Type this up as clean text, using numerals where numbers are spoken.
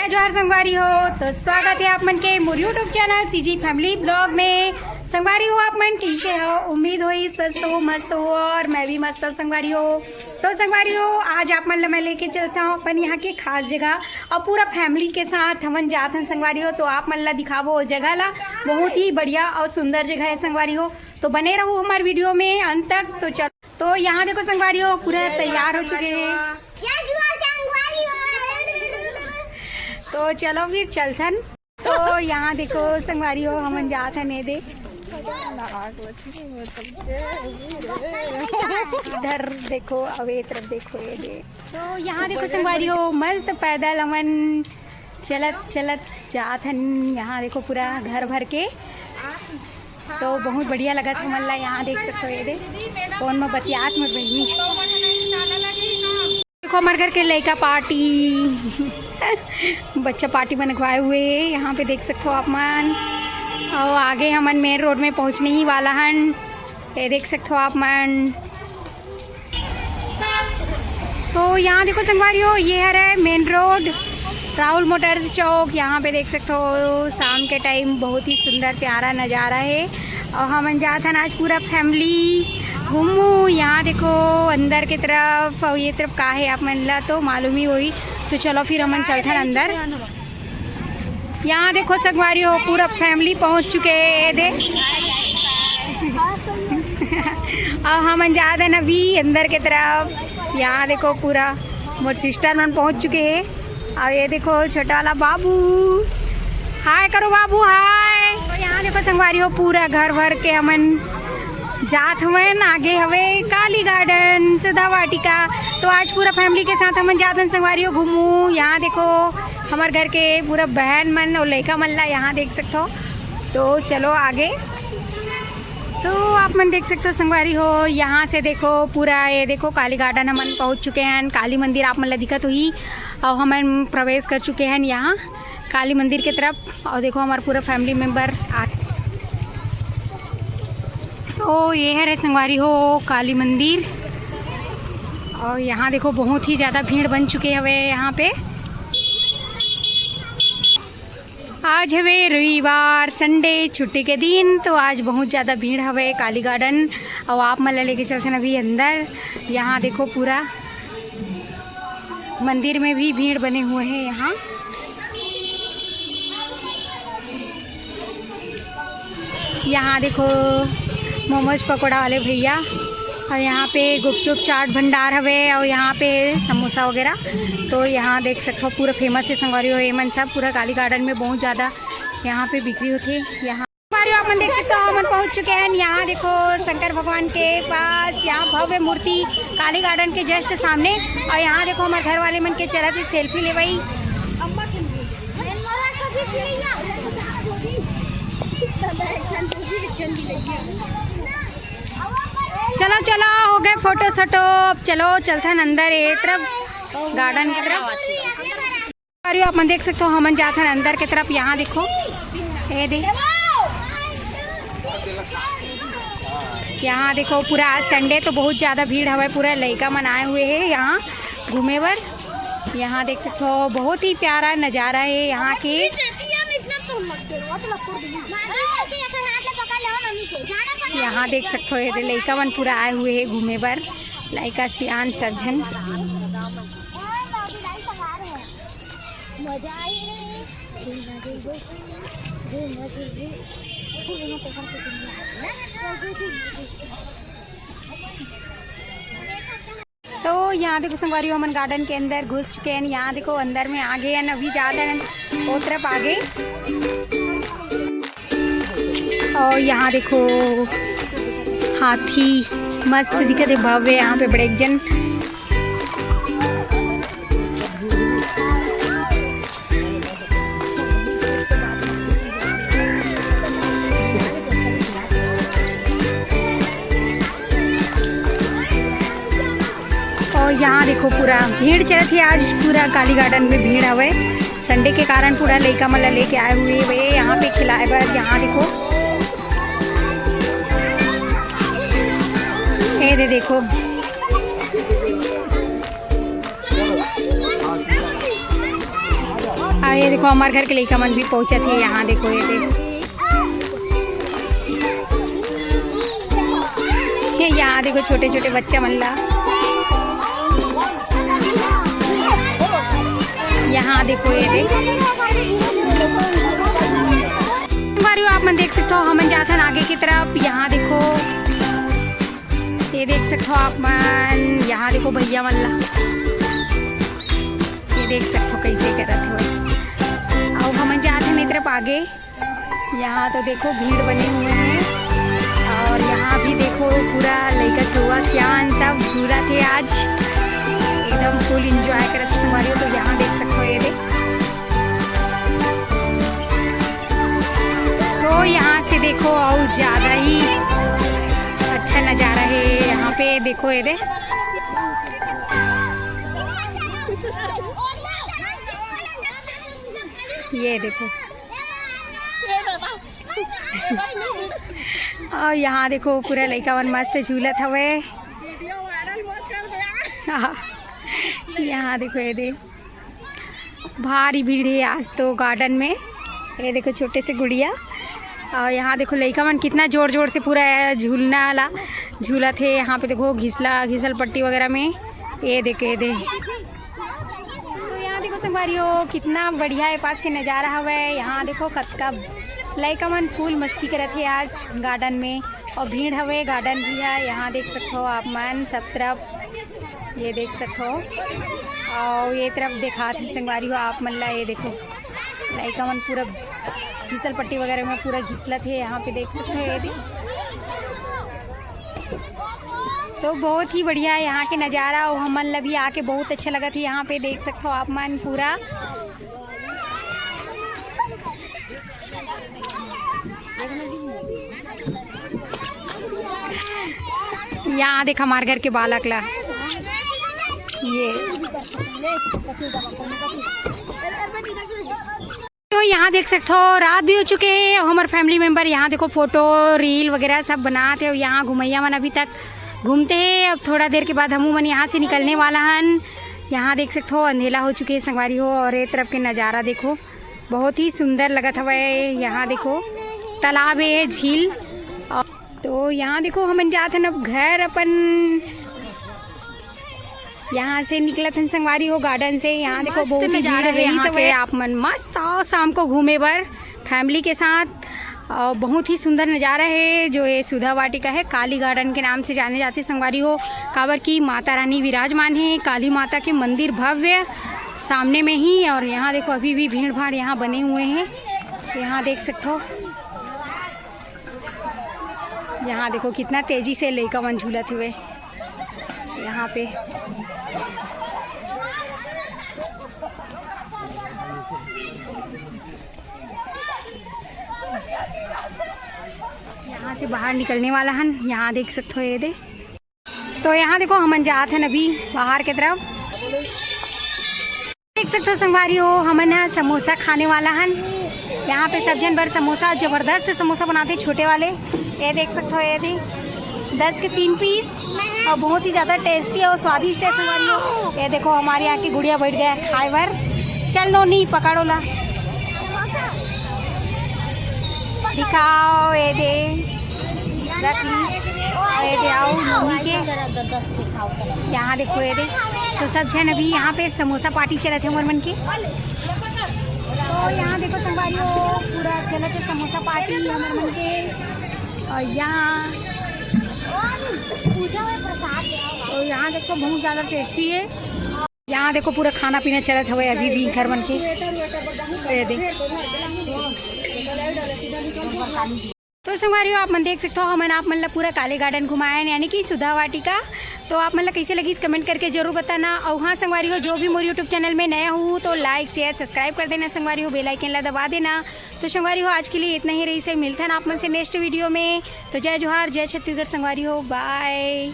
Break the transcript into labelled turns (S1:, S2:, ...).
S1: जोहार संगवारी हो तो स्वागत है आप मन के मोर YouTube channel CG family blog में। संगवारी हो आप मन ठीक है हो, उम्मीद हो स्वस्थ हो मस्त हो और मैं भी मस्त हूँ संगवारी हो। तो संगवारी हो आज आप मन मैं लेके चलता हूँ अपन यहाँ की खास जगह और पूरा फैमिली के साथ हमन जात हैं संगवारी हो। तो आप मन ला दिखावो वो जगह ला, बहुत ही बढ़िया और सुंदर जगह है संगवारी हो। तो बने रहो हमारे वीडियो में अंत तक। तो चलो तो यहाँ देखो संगवारी हो पूरा तैयार हो चुके हैं, तो चलो फिर चलथन। तो यहाँ देखो संगवारी हो हमन जात हैं ने दे इधर देखो अब ये तरफ देखो ये दे। तो यहाँ देखो संगवारी हो मस्त पैदल हमन चलत चलत जात हन। यहाँ देखो पूरा घर भर के, तो बहुत बढ़िया लगत हमन ला। यहाँ देख सकते हो ये दे फोन में बतियात मत बनी। देखो हमारे घर के लड़का पार्टी बच्चा पार्टी बनवाए हुए है, यहाँ पे देख सकते हो आप मन। और आगे हमन मेन रोड में पहुँचने ही वाला हन, ये देख सकते हो आप मन। तो यहाँ देखो संगवारी हो ये है मेन रोड राहुल मोटर्स चौक। यहाँ पे देख सकते हो शाम के टाइम बहुत ही सुंदर प्यारा नज़ारा है। और हमन जाते हैं आज पूरा फैमिली घूमू। यहाँ देखो अंदर की तरफ और ये तरफ का है आप मन ला तो मालूम ही हुई। तो चलो फिर हमन चलते हैं अंदर। यहाँ देखो संगवारी हो पूरा फैमिली पहुँच चुके हैं दे और हमन जाते हैं अभी अंदर की तरफ। यहाँ देखो पूरा मोर सिस्टर मन पहुँच चुके हैं। और ये देखो छोटा वाला बाबू, हाय करो बाबू हाय। तो यहाँ देखो संगवारी हो पूरा घर भर के हमन जात हवन। आगे हवे काली गार्डन सुधा वाटिका। तो आज पूरा फैमिली के साथ हमन जात हन संगवारी हो घूमू। यहाँ देखो हमारे घर के पूरा बहन मन और लड़का मन ला यहाँ देख सकते हो। तो चलो आगे। तो आप मन देख सकते हो संगवारी हो यहाँ से देखो पूरा ये देखो काली गार्डन हमन पहुँच चुके हैं। काली मंदिर आप मन ला दिखत हुई और हमन प्रवेश कर चुके हैं यहाँ काली मंदिर की तरफ। और देखो हमारा पूरा फैमिली मेम्बर आ। तो ये है संगवारी हो काली मंदिर। और यहाँ देखो बहुत ही ज़्यादा भीड़ बन चुके हवे यहाँ पे। आज हवे रविवार संडे छुट्टी के दिन, तो आज बहुत ज़्यादा भीड़ हवे काली गार्डन। और आप मला लेके चलते हैं अभी अंदर। यहाँ देखो पूरा मंदिर में भी भीड़ बने हुए हैं यहाँ। यहाँ देखो मोमोज पकौड़ा वाले भैया, और यहाँ पे गुपचुप चाट भंडार हवे और यहाँ पे समोसा वगैरह। तो यहाँ देख सकते हो पूरा फेमस है संगवारी हो ये मन सब। पूरा काली गार्डन में बहुत ज़्यादा यहाँ पे बिक्री होती है। यहाँ संगवारी हो अपन देख सकते हो हमन पहुँच चुके हैं। यहाँ देखो शंकर भगवान के पास यहाँ भव्य मूर्ति काली गार्डन के जस्ट सामने। और यहाँ देखो हमारे घर वाले मन के चलत ही सेल्फी ले भाई। चलो चलो हो गए फोटो शोटो, अब चलो चलते हैं अंदर ये तरफ गार्डन की तरफ। अरे आप मन देख सकते हो हमन जाते हैं अंदर की तरफ। यहाँ देखो ये दे यहाँ देखो पूरा आज संडे तो बहुत ज़्यादा भीड़ हवा। पूरा लड़का मन आए हुए हैं यहाँ घूमे बर। यहाँ देख सकते हो बहुत ही प्यारा नज़ारा है यहाँ के। यहाँ देख सकते हो ये लड़का मन पूरा आए हुए हैं घूमे बर, लड़का सियान सब जन। तो यहाँ देखो संगवारी हो हमन गार्डन के अंदर घुस चुके हैं। यहाँ देखो अंदर में आगे हैं, अभी जा रहे हैं वो तरफ आगे। और यहाँ देखो हाथी मस्त दिखत है भव्य। यहाँ पे बड़े एक जन और यहाँ देखो पूरा भीड़ चलत है आज। पूरा काली गार्डन में भीड़ हवे संडे के कारण। पूरा लड़का मला लेके आए हुए वे यहाँ पे खिलाए बर। यहाँ देखो ये दे देखो ये देखो हमारे घर के लड़का मन भी पहुंचा थे। यहाँ देखो ये यहाँ देखो छोटे छोटे बच्चा मन ला। यहाँ देखो ये आप मन देख सकते हो। हम जाते हैं आगे की तरफ। यहाँ देखो ये देख सकते हो आप मन। यहाँ देखो भैया मन ला, ये देख सकते हो कैसे करत हो। अब हम जाते हैं तरफ आगे। यहाँ तो देखो भीड़ बने हुए हैं और यहाँ भी देखो पूरा लड़का छुआ सियान सब झूला थे आज, एकदम फुल इंजॉय करते हमारे। तो यहाँ देख सकते हो ये देख। तो यहाँ से देखो और ज़्यादा ही अच्छा नज़ारा है यहाँ पे। देखो ये देख, ये देखो। और यहाँ देखो पूरा लड़का मन मस्त झूलत हवे। यहाँ देखो ये देख, भारी भीड़ है आज तो गार्डन में। ये देखो छोटे से गुड़िया। और यहाँ देखो लड़का मन कितना जोर जोर से पूरा झूलना वाला झूला थे। यहाँ पे देखो घिसल पट्टी वगैरह में। ये देखो ये देख। तो यहाँ देखो संगवारी हो कितना बढ़िया है पास के नज़ारा हवे। यहाँ देखो कतका लड़का मन फूल मस्ती करत है आज गार्डन में। और भीड़ हवे, गार्डन भी है। यहाँ देख सकते हो आप मन सब तरफ, ये देख सकते हो। और ये तरफ देखा थी संगवारी हो आप मन ला। ये देखो लड़का मन पूरा घिसल पट्टी वगैरह में पूरा घिसलत है। यहाँ पे देख सकते हो ये देख। तो बहुत ही बढ़िया है यहाँ के नज़ारा। और हम मन भी आके बहुत अच्छा लगा था। यहाँ पे देख सकते हो आप मन पूरा। यहाँ देख हमारे घर के बालक ला, ये तो यहाँ देख सकते हो रात भी हो चुके हैं। हमारे फैमिली मेम्बर यहाँ देखो फोटो रील वगैरह सब बनाते हो। यहाँ घुमैया मन अभी तक घूमते हैं। अब थोड़ा देर के बाद हम मन यहाँ से निकलने वाला हन। यहाँ देख सकते हो अंधेला हो चुके हैं संगवारी हो। और ये तरफ के नज़ारा देखो बहुत ही सुंदर लगत हवा। यहाँ देखो तालाब है, झील। तो यहाँ देखो हम जाते हैं अब घर अपन। यहाँ से निकला था संगवारी हो गार्डन से। यहाँ देखो बहुत नज़ारा है यहाँ पे। आप मन मस्त आओ शाम को घूमे बर फैमिली के साथ। और बहुत ही सुंदर नज़ारा है जो ये सुधा वाटिका है, काली गार्डन के नाम से जाने जाते संगवारी हो। काबर की माता रानी विराजमान है, काली माता के मंदिर भव्य सामने में ही। और यहाँ देखो अभी भी भीड़ भाड़ यहाँ बने हुए हैं। यहाँ देख सकते हो। यहाँ देखो कितना तेज़ी से लड़का मन झूलत हुए यहाँ पे। यहाँ से बाहर निकलने वाला हन। यहाँ देख सकते हो ये दे। तो यहाँ देखो हम जाते हैं अभी बाहर की तरफ। देख सकते हो संगवारी हो हमन समोसा खाने वाला हन। यहाँ पे सब जन भर समोसा, ज़बरदस्त समोसा बनाते हैं छोटे वाले। ये देख सकते हो ये दे 10 के 3 पीस और बहुत ही ज़्यादा टेस्टी और स्वादिष्ट है संगवारी हो। ये देखो हमारे यहाँ की गुड़िया बैठ गया खाए भर। चल नो नहीं पकड़ो ला, दिखाओ ये दे रख लीस। ये दे आओ मम्मी के। यहाँ देखो ये दे। तो सब जन अभी यहाँ पे समोसा पार्टी चलते हैं मन के। तो यहाँ देखो संगवारी हो पूरा चलते है समोसा पार्टी हमारे मन के। और यहाँ तो यहाँ देखो बहुत ज़्यादा टेस्टी है। यहाँ देखो पूरा खाना पीना चलत हुए अभी भी घर बन के। ये देख। तो संगवारी हो आप मन देख सकते हो हमन आप मन पूरा काली गार्डन घुमाया यानी कि सुधा वाटिका। तो आप मन कैसे लगी इस कमेंट करके जरूर बताना। और हाँ संगवारी हो जो भी मोर यूट्यूब चैनल में नया हूँ तो लाइक शेयर सब्सक्राइब कर देना संगवारी हो, बेल आइकन ला दबा देना। तो संगवारी हो आज के लिए इतना ही रही से मिलता है आप मन से नेक्स्ट वीडियो में। तो जय जोहार, जय छत्तीसगढ़ संगवारी हो, बाय।